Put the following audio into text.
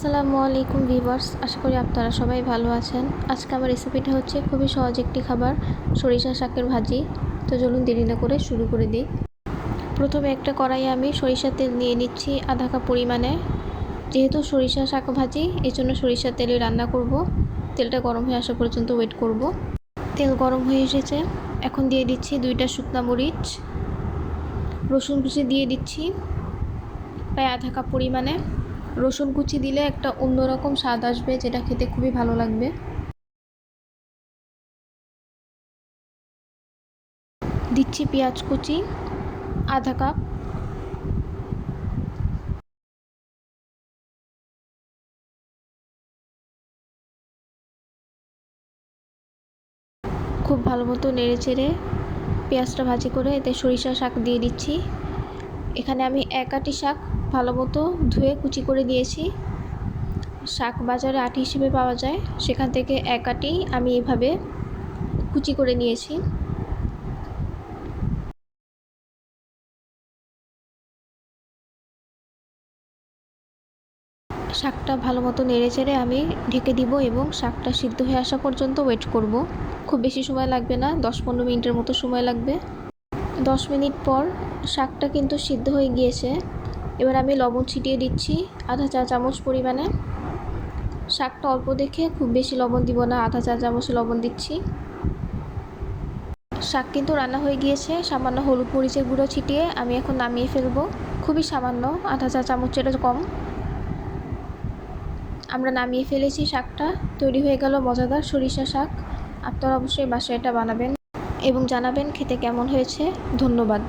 আসসালামু আলাইকুম ভিউয়ার্স, আশা করি আপনারা সবাই ভালো আছেন। আজকে আমার রেসিপিটা হচ্ছে খুবই সহজ একটি খাবার, সরিষা শাকের ভাজি। তো চলুন দেরি না করে শুরু করে দিই। প্রথমে একটা কড়াইয়ে আমি সরিষার তেল নিয়ে নিচ্ছি আধা কাপ পরিমাণে। যেহেতু সরিষা শাক ভাজি, এই জন্য সরিষার তেলে রান্না করব। তেলটা গরম হয়ে আসা পর্যন্ত ওয়েট করব। তেল গরম হয়ে এসেছে, এখন দিয়ে দিচ্ছি 2টা শুকনা মরিচ, রসুন কুচি দিয়ে দিচ্ছি প্রায় আধা কাপ পরিমাণে। রসুন কুচি দিলে একটা অন্যরকম স্বাদ আসবে, যেটা খেতে খুবই ভালো লাগবে। দিচ্ছি পেঁয়াজ কুচি আধা কাপ, খুব ভালো মতো নেড়ে চেড়ে পেঁয়াজটা ভাজি করে এতে সরিষা শাক দিয়ে দিচ্ছি। এখানে আমি এক আঁটি শাক ভালো মতো ধুয়ে কুচি করে দিয়েছি। শাক বাজারে আঁটি হিসেবে পাওয়া যায়, সেখান থেকে এক আঁটি আমি এভাবে কুচি করে নিয়েছি। শাকটা ভালো মতো নেড়ে চেড়ে আমি ঢেকে দিব এবং শাকটা সিদ্ধ হয়ে আসা পর্যন্ত ওয়েট করব। খুব বেশি সময় লাগবে না, 10-15 মিনিটের মতো সময় লাগবে। 10 মিনিট পর শাকটা কিন্তু সিদ্ধ হয়ে গিয়েছে। এবার আমি লবণ ছিটিয়ে দিচ্ছি আধা চা চামচ পরিমাণে। শাকটা অল্প দেখে খুব বেশি লবণ দিব না, আধা চা চামচ লবণ দিচ্ছি। শাক কিন্তু রান্না হয়ে গিয়েছে। সামান্য হলুদ মরিচের গুঁড়ো ছিটিয়ে আমি এখন নামিয়ে ফেলবো। খুবই সামান্য, আধা চা চামচের কম। আমরা নামিয়ে ফেলেছি শাকটা। তৈরি হয়ে গেল মজাদার সরিষা শাক। আপনারা অবশ্যই বাসায় এটা বানাবেন এবং জানাবেন খেতে কেমন হয়েছে। ধন্যবাদ।